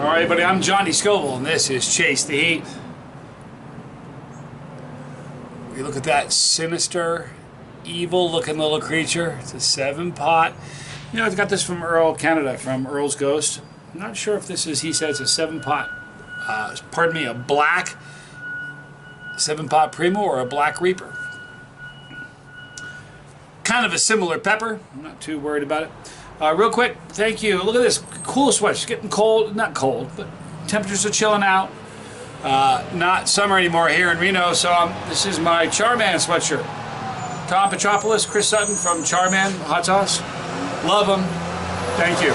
Alright, buddy, I'm Johnny Scoville, and this is Chase the Heat. You look at that sinister, evil-looking little creature. It's a 7-pot. You know, I got this from Earl, Canada, from Earl's Ghost. I'm not sure if this is, he says, a 7-pot, pardon me, a black 7-pot Primo or a black Reaper. Kind of a similar pepper. I'm not too worried about it. Real quick, thank you. Look at this cool sweat. It's getting cold, not cold, but temperatures are chilling out. Not summer anymore here in Reno, so this is my Charman sweatshirt. Tom Petropoulos, Chris Sutton from Charman Hot Sauce. Love them. Thank you.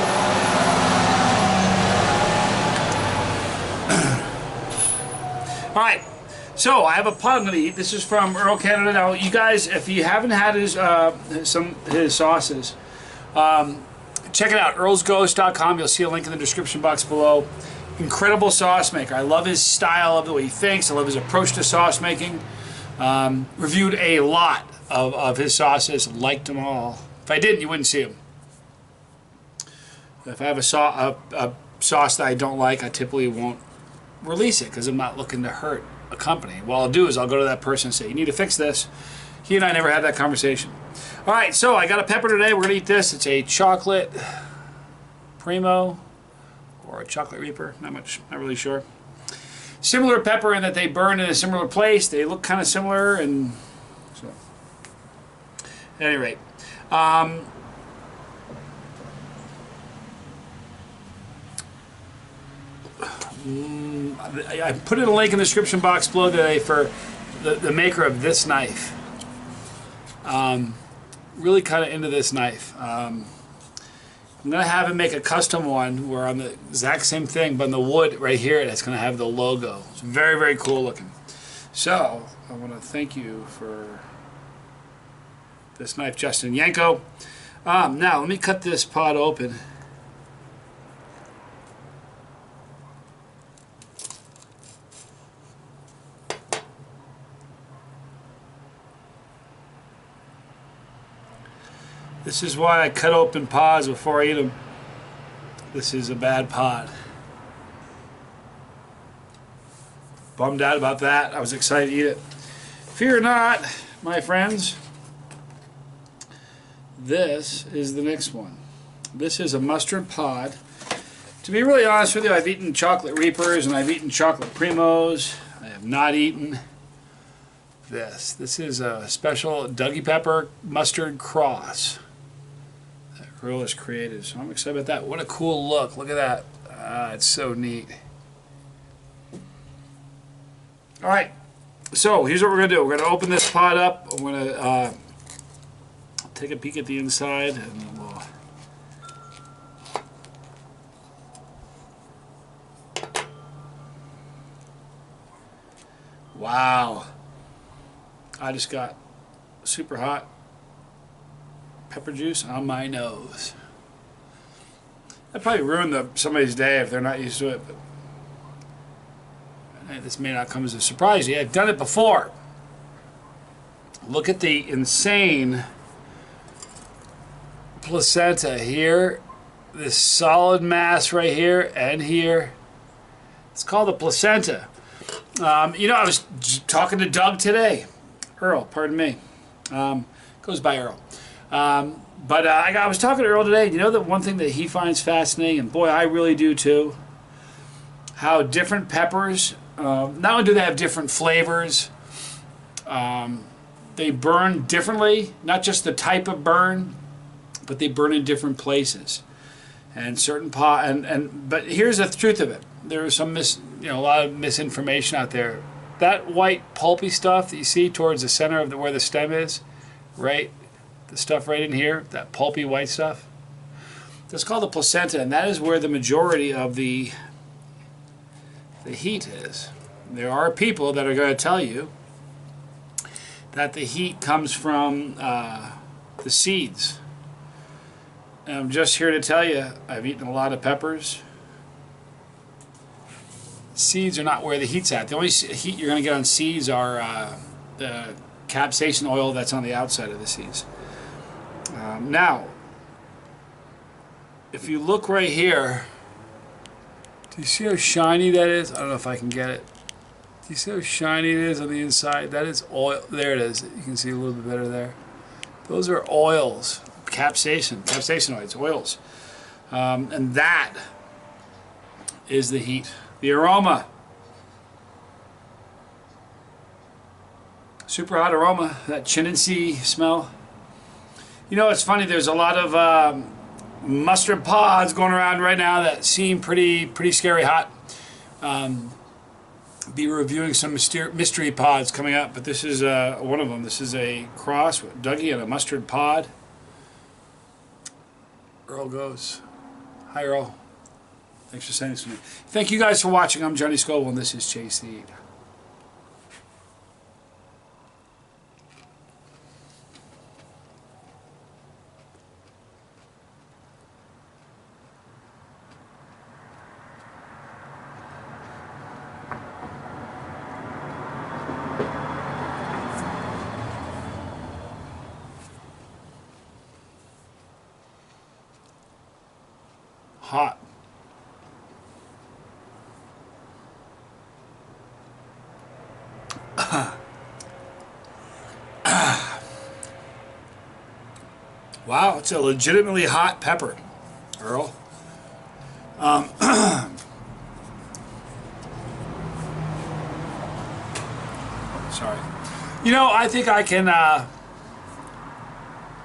All right, so I have a pot I'm going to eat. This is from Earl, Canada. Now, you guys, if you haven't had his sauces, check it out, earlsghost.com. You'll see a link in the description box below. Incredible sauce maker. I love his style, I love the way he thinks, I love his approach to sauce making. Reviewed a lot of his sauces, liked them all. If I didn't, you wouldn't see them. If I have a sauce that I don't like, I typically won't release it because I'm not looking to hurt a company. What I'll do is I'll go to that person and say, you need to fix this. He and I never had that conversation. All right, so I got a pepper today. We're gonna eat this. It's a chocolate Primo or a chocolate Reaper. Not really sure. Similar pepper in that they burn in a similar place. They look kind of similar, and so at any rate, I put in a link in the description box below today for the maker of this knife. Really kind of into this knife. I'm going to have him make a custom one where on the exact same thing, but on the wood right here, it's going to have the logo. It's very, very cool looking. So, I want to thank you for this knife, Justin Yanko. Now, let me cut this pot open. This is why I cut open pods before I eat them. This is a bad pod. Bummed out about that. I was excited to eat it. Fear not, my friends. This is the next one. This is a mustard pod. To be really honest with you, I've eaten chocolate Reapers and I've eaten chocolate Primos. I have not eaten this. This is a special Dougie pepper mustard cross. Earl'S created, so I'm excited about that. What a cool look. Look at that. It's so neat. Alright, so here's what we're going to do. We're going to open this pot up. I'm going to take a peek at the inside, and we'll... Wow. I just got super hot pepper juice on my nose. That probably ruined somebody's day if they're not used to it, but this may not come as a surprise to you. I've done it before. Look at the insane placenta here, this solid mass right here and here. It's called the placenta. You know, I was talking to Doug today. Earl, pardon me. Goes by Earl. But I was talking to Earl today. You know, the one thing that he finds fascinating, and boy, I really do too, how different peppers, not only do they have different flavors, they burn differently, not just the type of burn, but they burn in different places. And certain but here's the truth of it. There is some a lot of misinformation out there. That white pulpy stuff that you see towards the center of where the stem is, right? The stuff right in here, that pulpy white stuff, that's called the placenta, and that is where the majority of the heat is. There are people that are going to tell you that the heat comes from the seeds. And I'm just here to tell you, I've eaten a lot of peppers. Seeds are not where the heat's at. The only heat you're going to get on seeds are the capsaicin oil that's on the outside of the seeds. Now, if you look right here, Do you see how shiny that is? I don't know if I can get it. Do you see how shiny it is on the inside? That is oil. There it is. You can see a little bit better there. Those are oils. Capsaicinoids, oils. And that is the heat. The aroma. Super hot aroma. That chin-and-see smell. You know, it's funny. There's a lot of mustard pods going around right now that seem pretty scary hot. Be reviewing some mystery pods coming up, but this is one of them. This is a cross with Dougie and a mustard pod. Earl goes. Hi, Earl. Thanks for sending this to me. Thank you guys for watching. I'm Johnny Scoville, and this is Chasetheheat. Hot. Wow, it's a legitimately hot pepper, Earl. Sorry. You know, I think I can. I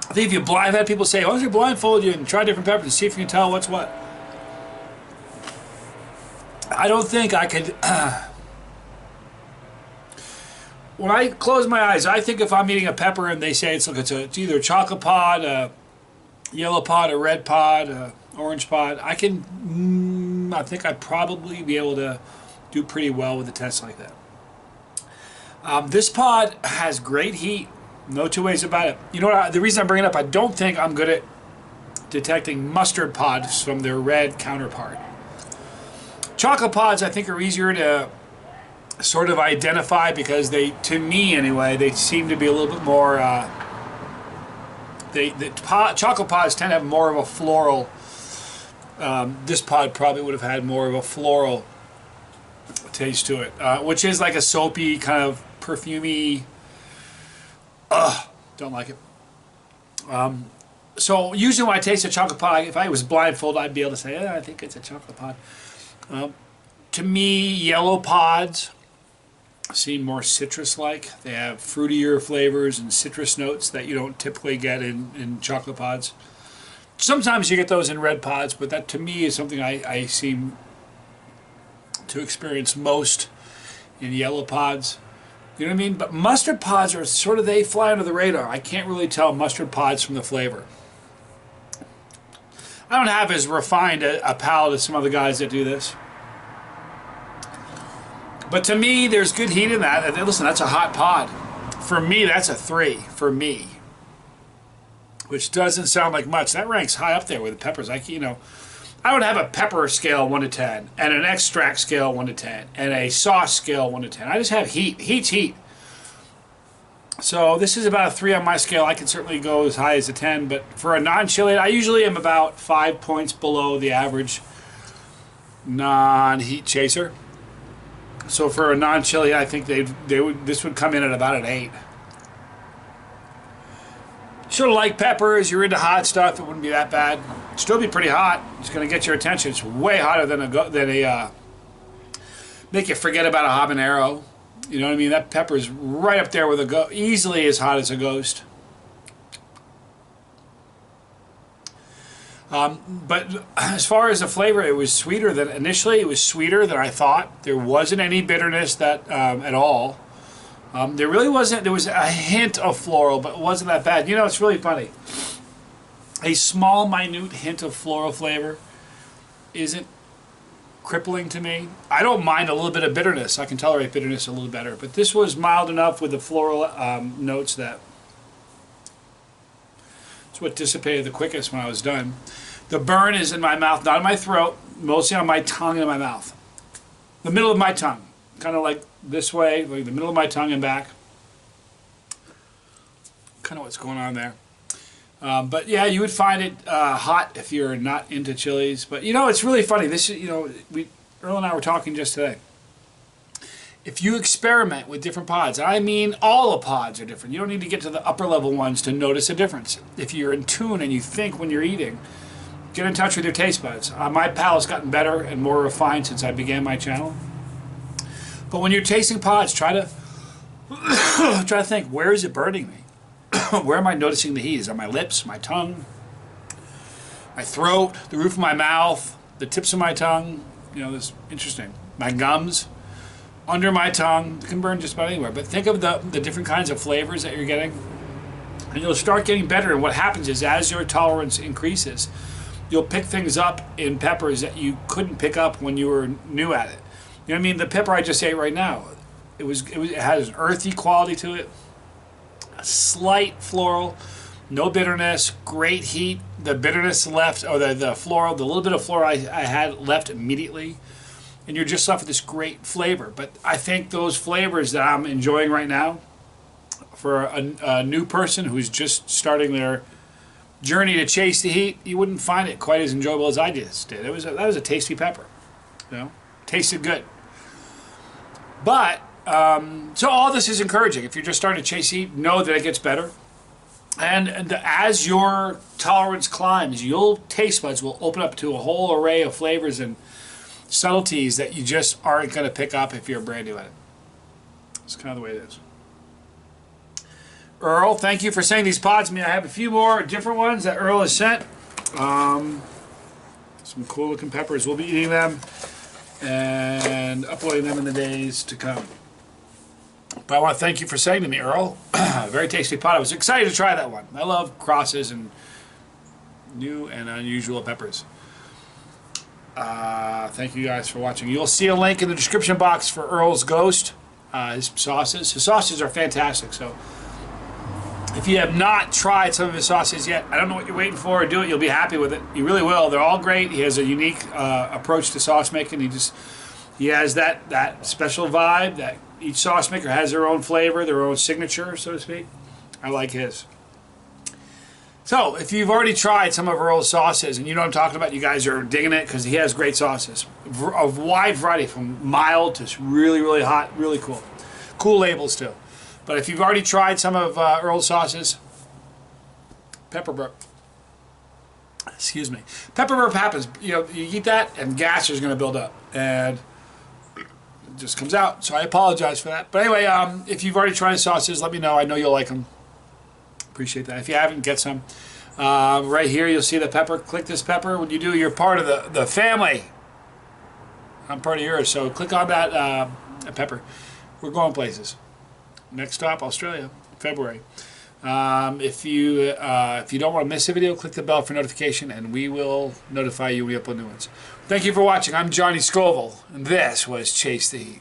think if you I've had people say, "Why don't you blindfold you and try different peppers and see if you can tell what's what?" I don't think I could. When I close my eyes, I think if I'm eating a pepper and they say it's either a chocolate pod, a yellow pod, a red pod, a orange pod, I think I'd probably be able to do pretty well with a test like that. This pod has great heat, no two ways about it. You know what? The reason I bring it up, I don't think I'm good at detecting mustard pods from their red counterpart. Chocolate pods, I think, are easier to sort of identify because they, to me anyway, they seem to be a little bit more. Chocolate pods tend to have more of a floral. This pod probably would have had more of a floral taste to it, which is like a soapy kind of perfumey. Don't like it. So usually when I taste a chocolate pod, if I was blindfolded, I'd be able to say, I think it's a chocolate pod. To me, yellow pods seem more citrus-like. They have fruitier flavors and citrus notes that you don't typically get in chocolate pods. Sometimes you get those in red pods, but that to me is something I seem to experience most in yellow pods. You know what I mean? But mustard pods are sort of, they fly under the radar. I can't really tell mustard pods from the flavor. I don't have as refined a palate as some other guys that do this. But to me, there's good heat in that. And listen, that's a hot pod. For me, that's a 3. For me. Which doesn't sound like much. That ranks high up there with the peppers. I would have a pepper scale 1 to 10, and an extract scale 1 to 10, and a sauce scale 1 to 10. I just have heat. Heat's heat. So this is about a 3 on my scale. I can certainly go as high as a 10, but for a non-chili, I usually am about 5 points below the average non-heat chaser. So for a non-chili, I think this would come in at about an 8. Sort of like peppers, you're into hot stuff, it wouldn't be that bad. It'd still be pretty hot. It's going to get your attention. It's way hotter than make you forget about a habanero. You know what I mean? That pepper's right up there with easily as hot as a ghost. But as far as the flavor, it was sweeter than initially. It was sweeter than I thought. There wasn't any bitterness that at all. There really wasn't. There was a hint of floral, but it wasn't that bad. You know, it's really funny. A small, minute hint of floral flavor isn't crippling to me. I don't mind a little bit of bitterness. I can tolerate bitterness a little better. But this was mild enough with the floral notes that it's what dissipated the quickest when I was done. The burn is in my mouth, not in my throat, mostly on my tongue and in my mouth. The middle of my tongue. Kind of like this way, like the middle of my tongue and back. Kind of what's going on there. But yeah, you would find it hot if you're not into chilies. But you know, it's really funny. This is, you know, Earl and I were talking just today. If you experiment with different pods, I mean all the pods are different. You don't need to get to the upper level ones to notice a difference. If you're in tune and you think when you're eating, get in touch with your taste buds. My palate's gotten better and more refined since I began my channel. But when you're tasting pods, try to think, where is it burning me? Where am I noticing the heat? Is it on my lips, my tongue, my throat, the roof of my mouth, the tips of my tongue? You know, this is interesting. My gums, under my tongue. It can burn just about anywhere. But think of the different kinds of flavors that you're getting, and you'll start getting better. And what happens is, as your tolerance increases, you'll pick things up in peppers that you couldn't pick up when you were new at it. You know what I mean? The pepper I just ate right now, it has an earthy quality to it, a slight floral, no bitterness, great heat. The bitterness left, or the floral, the little bit of floral I had left immediately, and you're just left with this great flavor. But I think those flavors that I'm enjoying right now, for a new person who's just starting their journey to chase the heat, you wouldn't find it quite as enjoyable as I just did. That was a tasty pepper, you know, tasted good. But so all this is encouraging. If you're just starting to chase heat, know that it gets better. And as your tolerance climbs, your taste buds will open up to a whole array of flavors and subtleties that you just aren't going to pick up if you're brand new at it. It's kind of the way it is. Earl, thank you for sending these pods to me. I have a few more different ones that Earl has sent. Some cool looking peppers. We'll be eating them and uploading them in the days to come. But I want to thank you for sending to me, Earl. Very tasty pot. I was excited to try that one. I love crosses and new and unusual peppers. Thank you guys for watching. You'll see a link in the description box for Earl's Ghost, his sauces. His sauces are fantastic. So if you have not tried some of his sauces yet, I don't know what you're waiting for. Do it. You'll be happy with it. You really will. They're all great. He has a unique approach to sauce making. He has that special vibe that each sauce maker has their own flavor, their own signature, so to speak. I like his. So, if you've already tried some of Earl's sauces, and you know what I'm talking about, you guys are digging it, because he has great sauces. A wide variety, from mild to really, really hot, really cool. Cool labels, too. But if you've already tried some of Earl's sauces, pepper burp happens. You know, you eat that, and gas is going to build up. And just comes out, so I apologize for that. But anyway, if you've already tried sauces, let me know. I know you'll like them. Appreciate that. If you haven't, get some. Right here, you'll see the pepper. Click this pepper. When you do, you're part of the family. I'm part of yours, so click on that pepper. We're going places. Next stop, Australia, February. If you don't want to miss a video, click the bell for notification, and we will notify you when we upload new ones. Thank you for watching. I'm Johnny Scoville, and this was Chase the Heat.